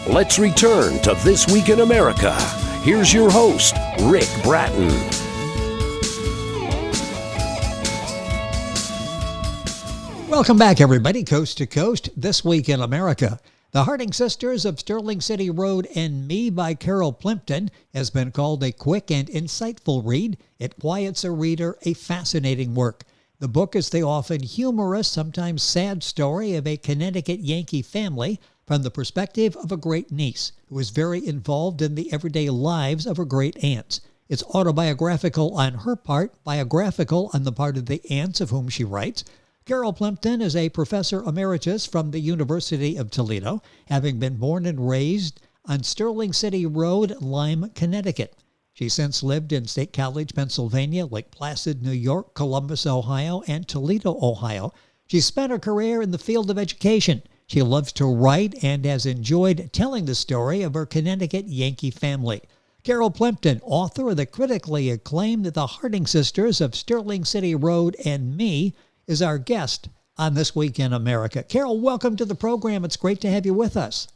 Let's return to This Week in America. Here's your host, Rick Bratton. Welcome back, everybody, coast to coast, This Week in America. The Harding Sisters of Sterling City Road and Me by Carol Plimpton has been called a quick and insightful read. It quiets a reader, a fascinating work. The book is the often humorous, sometimes sad story of a Connecticut Yankee family from the perspective of a great niece who is very involved in the everyday lives of her great aunts. It's autobiographical on her part, biographical on the part of the aunts of whom she writes. Carol Plimpton is a Professor Emeritus from the University of Toledo, having been born and raised on Sterling City Road, Lyme, Connecticut. She since lived in State College, Pennsylvania, Lake Placid, New York, Columbus, Ohio, and Toledo, Ohio. She spent her career in the field of education. She loves to write and has enjoyed telling the story of her Connecticut Yankee family. Carol Plimpton, author of the critically acclaimed The Harding Sisters of Sterling City Road and Me, is our guest on This Week in America. Carol, welcome to the program. It's great to have you with us.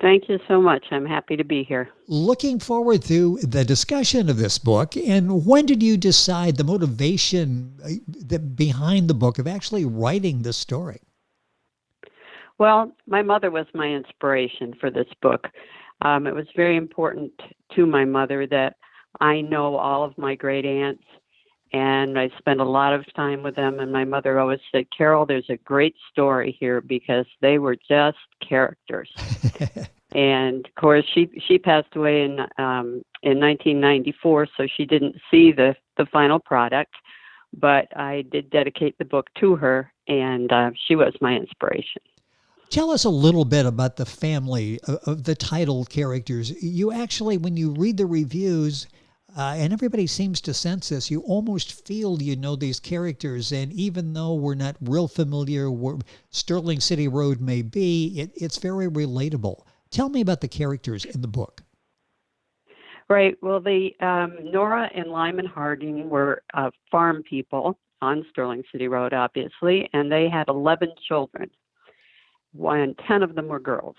Thank you so much. I'm happy to be here. Looking forward to the discussion of this book. And when did you decide the motivation behind the book of actually writing this story? Well, my mother was my inspiration for this book. It was very important to my mother that I know all of my great aunts, and I spent a lot of time with them. And my mother always said, Carol, there's a great story here because they were just characters. And of course, she passed away in 1994, so she didn't see the final product. But I did dedicate the book to her, and she was my inspiration. Tell us a little bit about the family of the title characters. You actually, when you read the reviews, and everybody seems to sense this, you almost feel you know these characters. And even though we're not real familiar where Sterling City Road may be, it's very relatable. Tell me about the characters in the book. Right. Well, the Nora and Lyme and Harding were farm people on Sterling City Road, obviously, and they had 11 children. 10 of them were girls.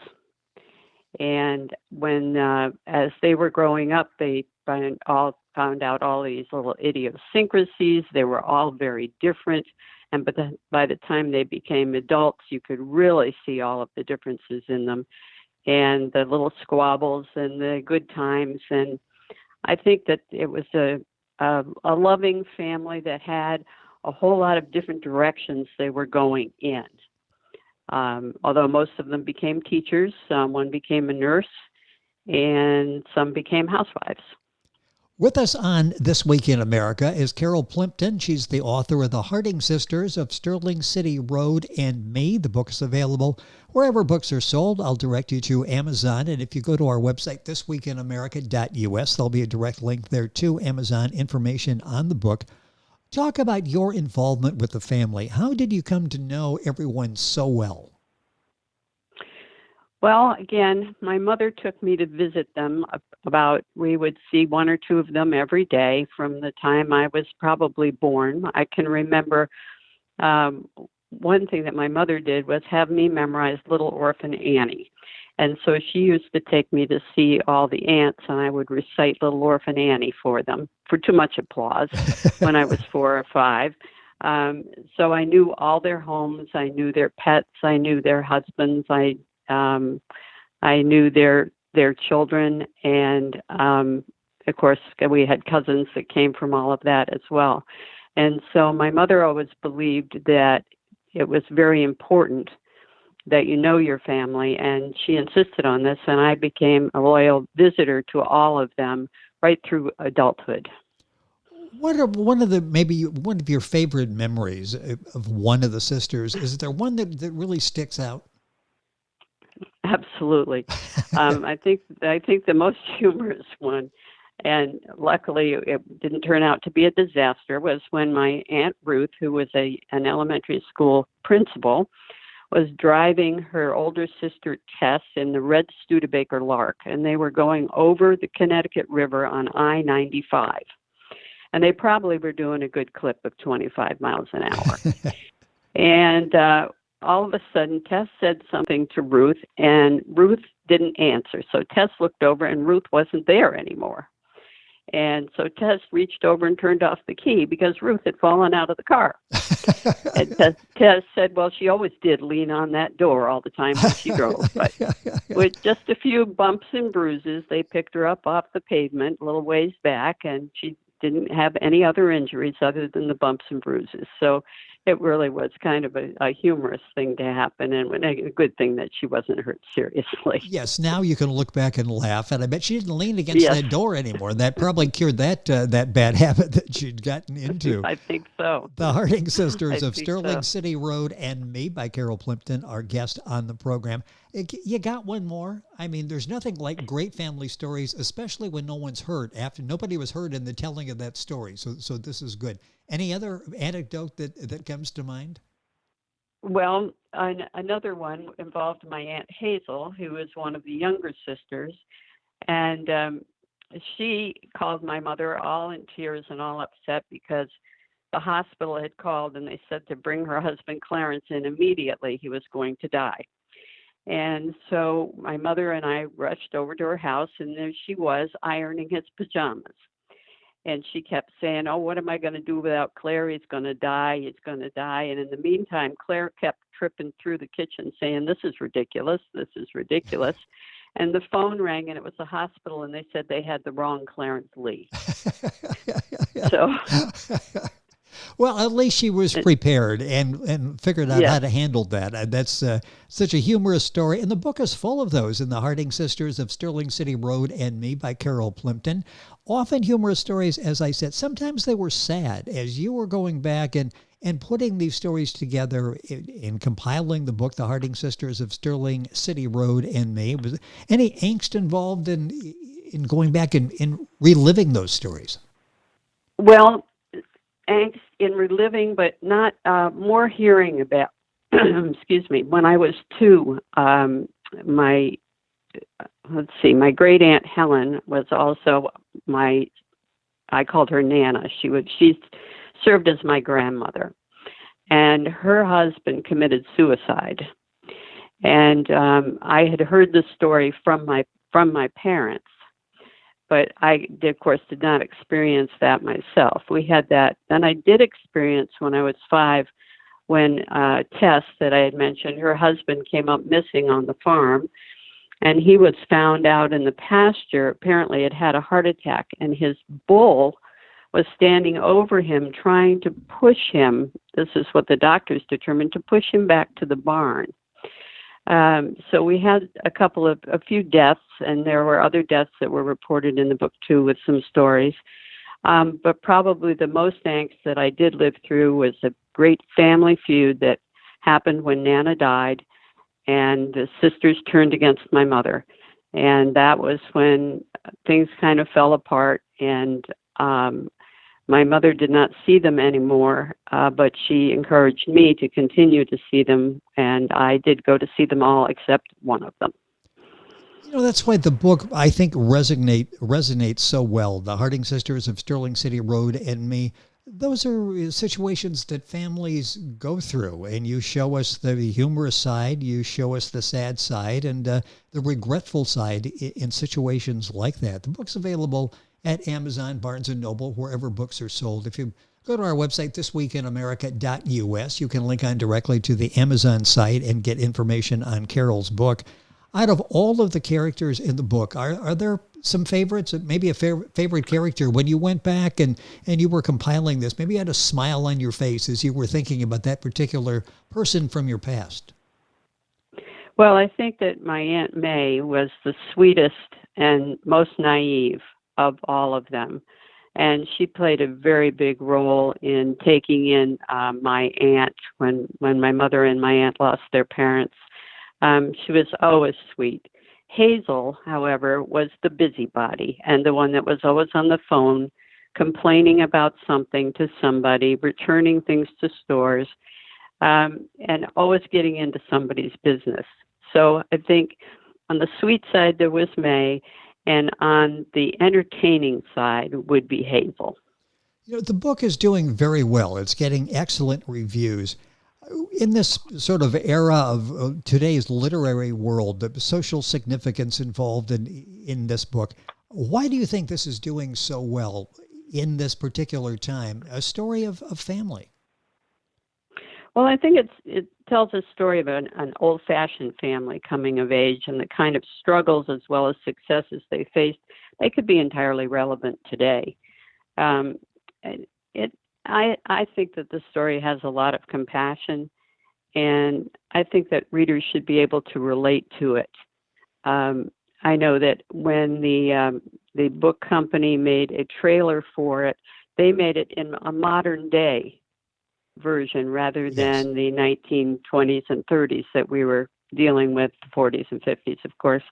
And when, as they were growing up, they found out all these little idiosyncrasies. They were all very different. And by the time they became adults, you could really see all of the differences in them and the little squabbles and the good times. And I think that it was a loving family that had a whole lot of different directions they were going in. Although most of them became teachers, one became a nurse, and some became housewives. With us on This Week in America is Carol Plimpton. She's the author of The Harding Sisters of Sterling City Road and Me. The book is available wherever books are sold. I'll direct you to Amazon. And if you go to our website, thisweekinamerica.us, there'll be a direct link there to Amazon information on the book. Talk about your involvement with the family. How did you come to know everyone so well? Well, again, my mother took me to visit them we would see one or two of them every day from the time I was probably born. I can remember one thing that my mother did was have me memorize Little Orphan Annie. And so she used to take me to see all the aunts, and I would recite Little Orphan Annie for them, for too much applause, when I was 4 or 5. So I knew all their homes. I knew their pets. I knew their husbands. I knew their children, and of course we had cousins that came from all of that as well. And so my mother always believed that it was very important that you know your family, and she insisted on this, and I became a loyal visitor to all of them right through adulthood. What are maybe one of your favorite memories of one of the sisters? Is there one that really sticks out? Absolutely. I think the most humorous one, and luckily it didn't turn out to be a disaster, was when my Aunt Ruth, who was an elementary school principal, was driving her older sister Tess in the red Studebaker Lark, and they were going over the Connecticut River on I-95. And they probably were doing a good clip of 25 miles an hour. And all of a sudden, Tess said something to Ruth, and Ruth didn't answer. So Tess looked over, and Ruth wasn't there anymore. And so Tess reached over and turned off the key because Ruth had fallen out of the car. And Tess said, well, she always did lean on that door all the time when she drove. But with just a few bumps and bruises, they picked her up off the pavement a little ways back, and she didn't have any other injuries other than the bumps and bruises. So it really was kind of a humorous thing to happen, and a good thing that she wasn't hurt seriously. Yes, now you can look back and laugh, and I bet she didn't lean against that door anymore. That probably cured that bad habit that she'd gotten into. I think so. The Harding Sisters of Sterling City Road and Me by Carol Plimpton, our guest on the program. You got one more? I mean, there's nothing like great family stories, especially when no one's hurt. After nobody was hurt in the telling of that story, so this is good. Any other anecdote that comes to mind? Well, another one involved my Aunt Hazel, who was one of the younger sisters, and she called my mother all in tears and all upset because the hospital had called and they said to bring her husband Clarence in immediately. He was going to die. And so my mother and I rushed over to her house, and there she was ironing his pajamas. And she kept saying, oh, what am I going to do without Claire? He's going to die. He's going to die. And in the meantime, Claire kept tripping through the kitchen saying, this is ridiculous. This is ridiculous. And the phone rang, and it was the hospital, and they said they had the wrong Clarence Lee. So... Well, at least she was prepared and figured out how to handle that. That's such a humorous story. And the book is full of those in The Harding Sisters of Sterling City Road and Me by Carol Plimpton. Often humorous stories, as I said. Sometimes they were sad. As you were going back and putting these stories together in compiling the book, The Harding Sisters of Sterling City Road and Me, was any angst involved in going back and reliving those stories? Well, angst in reliving, but not more hearing about, excuse me, when I was 2, my great aunt Helen was also I called her Nana. She served as my grandmother, and her husband committed suicide. And I had heard the story from my parents, but I, of course, did not experience that myself. We had that. And I did experience when I was 5, when Tess, that I had mentioned, her husband came up missing on the farm, and he was found out in the pasture. Apparently had a heart attack, and his bull was standing over him, trying to push him. This is what the doctors determined, to push him back to the barn. So we had a few deaths, and there were other deaths that were reported in the book too, with some stories. But probably the most angst that I did live through was a great family feud that happened when Nana died, and the sisters turned against my mother. And that was when things kind of fell apart, and my mother did not see them anymore, but she encouraged me to continue to see them, and I did go to see them all except one of them. You know, that's why the book, I think, resonates so well. The Harding Sisters of Sterling City Road and Me. Those are situations that families go through, and you show us the humorous side, you show us the sad side, and the regretful side in situations like that. The book's available at Amazon, Barnes & Noble, wherever books are sold. If you go to our website, thisweekinamerica.us, you can link on directly to the Amazon site and get information on Carol's book. Out of all of the characters in the book, are there some favorites? Maybe a favorite character when you went back and you were compiling this, maybe you had a smile on your face as you were thinking about that particular person from your past? Well, I think that my Aunt May was the sweetest and most naive of all of them. And she played a very big role in taking in my aunt when my mother and my aunt lost their parents. She was always sweet. Hazel, however, was the busybody and the one that was always on the phone, complaining about something to somebody, returning things to stores, and always getting into somebody's business. So I think on the sweet side, there was May, and on the entertaining side would be Hazel. You know, the book is doing very well. It's getting excellent reviews. In this sort of era of today's literary world, the social significance involved in this book, why do you think this is doing so well in this particular time? A story of family. Well, I think it tells a story of an old-fashioned family coming of age and the kind of struggles as well as successes they faced. They could be entirely relevant today. Um, I think that the story has a lot of compassion, and I think that readers should be able to relate to it. I know that when the book company made a trailer for it, they made it in a modern day version rather than the 1920s and 30s that we were dealing with, the 40s and 50s, of course.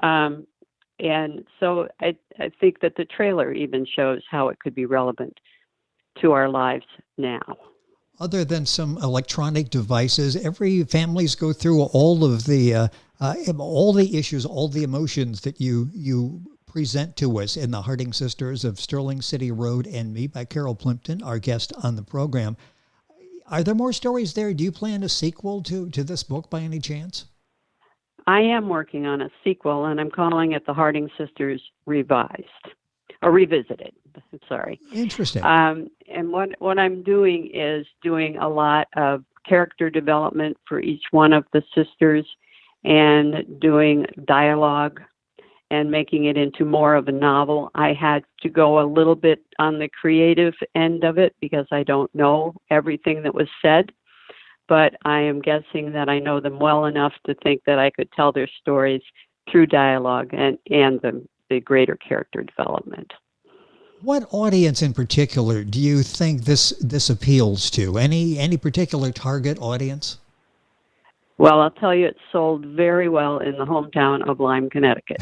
And so I think that the trailer even shows how it could be relevant to our lives now. Other than some electronic devices, every families go through all the issues, all the emotions that you present to us in the Harding Sisters of Sterling City Road and Me by Carol Plimpton, our guest on the program. Are there more stories there? Do you plan a sequel to this book by any chance? I am working on a sequel, and I'm calling it The Harding Sisters Revised, or Revisited. Sorry. Interesting. And what I'm doing is doing a lot of character development for each one of the sisters and doing dialogue and making it into more of a novel. I had to go a little bit on the creative end of it because I don't know everything that was said, but I am guessing that I know them well enough to think that I could tell their stories through dialogue and the greater character development. What audience in particular do you think this appeals to? Any particular target audience? Well, I'll tell you, it sold very well in the hometown of Lyme, Connecticut.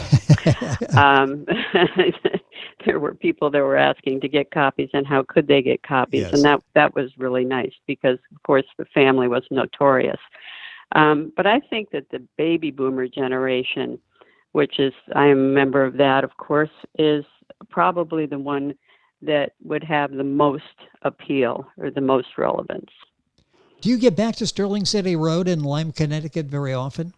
There were people that were asking to get copies and how could they get copies. Yes. And that was really nice because, of course, the family was notorious. But I think that the baby boomer generation, which is, I am a member of that, of course, is probably the one that would have the most appeal or the most relevance. Do you get back to Sterling City Road in Lyme, Connecticut very often?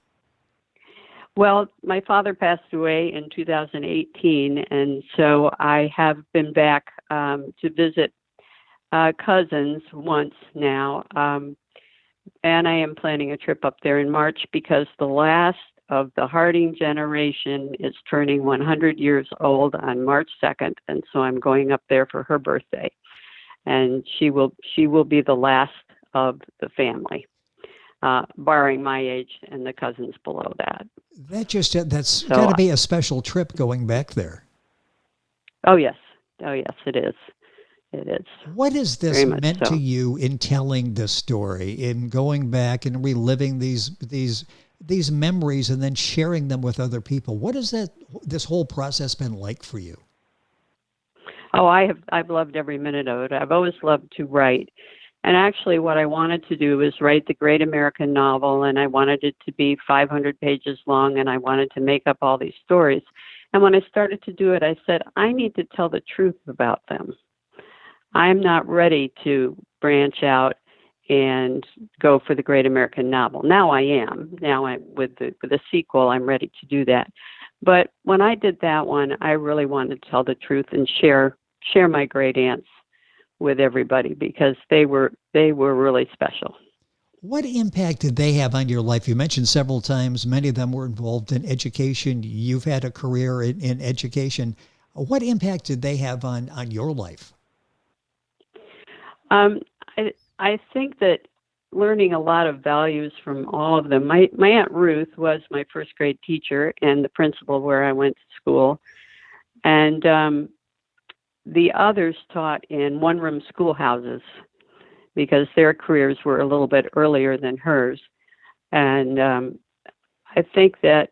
Well, my father passed away in 2018, and so I have been back to visit cousins once now, and I am planning a trip up there in March because the last of the Harding generation is turning 100 years old on March 2nd, and so I'm going up there for her birthday, and she will be the last of the family, barring my age and the cousins below that. That's got to be a special trip going back there. Oh yes, it is. It is. What has this meant to you in telling this story, in going back and reliving these memories and then sharing them with other people? What has this whole process been like for you? Oh, I've loved every minute of it. I've always loved to write. And actually what I wanted to do was write the great American novel, and I wanted it to be 500 pages long, and I wanted to make up all these stories. And when I started to do it, I said, I need to tell the truth about them. I'm not ready to branch out and go for the great American novel. Now I am. Now with the sequel, I'm ready to do that. But when I did that one, I really wanted to tell the truth and share my great aunts with everybody because they were really special. What impact did they have on your life? You mentioned several times many of them were involved in education. You've had a career in education. What impact did they have on your life? I think that learning a lot of values from all of them. My Aunt Ruth was my first grade teacher and the principal where I went to school. And the others taught in one-room schoolhouses because their careers were a little bit earlier than hers. And I think that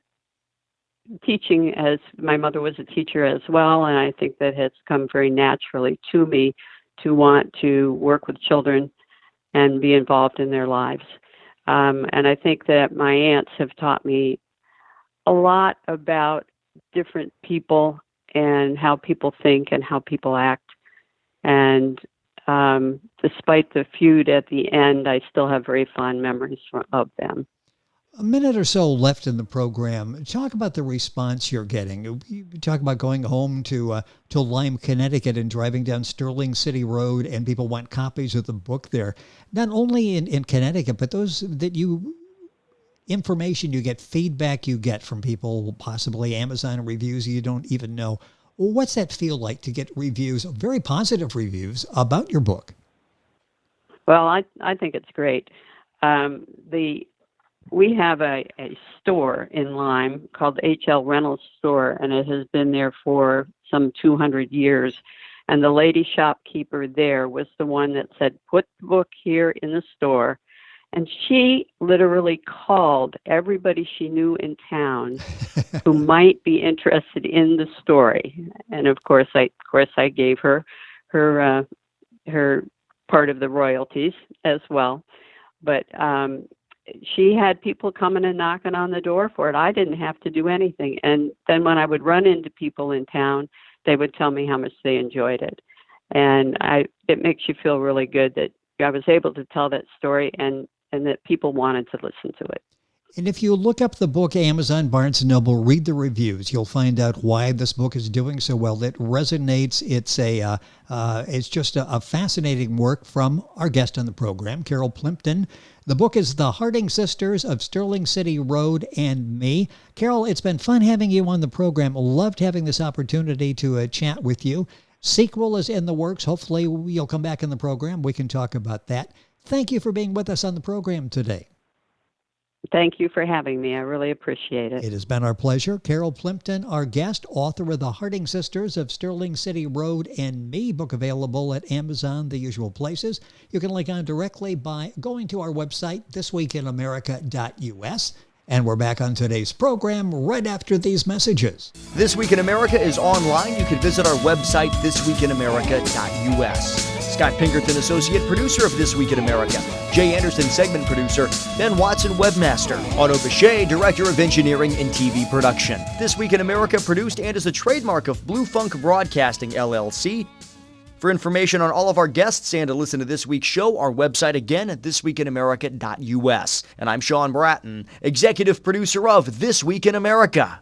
teaching, as my mother was a teacher as well, and I think that has come very naturally to me to want to work with children and be involved in their lives. And I think that my aunts have taught me a lot about different people and how people think and how people act. And despite the feud at the end, I still have very fond memories of them. A minute or so left in the program. Talk about the response you're getting. You talk about going home to Lyme, Connecticut, and driving down Sterling City Road, and people want copies of the book there. Not only in Connecticut, but those that information you get, feedback you get from people, possibly Amazon reviews you don't even know. What's that feel like to get reviews, very positive reviews about your book? Well, I think it's great. We have a store in Lyme called HL Reynolds Store, and it has been there for some 200 years. And the lady shopkeeper there was the one that said, put the book here in the store. And she literally called everybody she knew in town who might be interested in the story. And of course I gave her part of the royalties as well. But she had people coming and knocking on the door for it. I didn't have to do anything. And then when I would run into people in town, they would tell me how much they enjoyed it. And it makes you feel really good that I was able to tell that story and that people wanted to listen to it. And if you look up the book, Amazon, Barnes & Noble, read the reviews, you'll find out why this book is doing so well. It resonates. It's just a fascinating work from our guest on the program, Carol Plimpton. The book is The Harding Sisters of Sterling City Road and Me. Carol, it's been fun having you on the program. Loved having this opportunity to chat with you. Sequel is in the works. Hopefully you'll come back in the program. We can talk about that. Thank you for being with us on the program today. Thank you for having me. I really appreciate it. It has been our pleasure. Carol Plimpton, our guest, author of The Harding Sisters of Sterling City Road and Me, book available at Amazon, the usual places. You can link on directly by going to our website, thisweekinamerica.us. And we're back on today's program right after these messages. This Week in America is online. You can visit our website, thisweekinamerica.us. Scott Pinkerton, Associate Producer of This Week in America. Jay Anderson, Segment Producer. Ben Watson, Webmaster. Otto Bechet, Director of Engineering and TV Production. This Week in America produced and is a trademark of Blue Funk Broadcasting, LLC. For information on all of our guests and to listen to this week's show, our website again at thisweekinamerica.us. And I'm Sean Bratton, Executive Producer of This Week in America.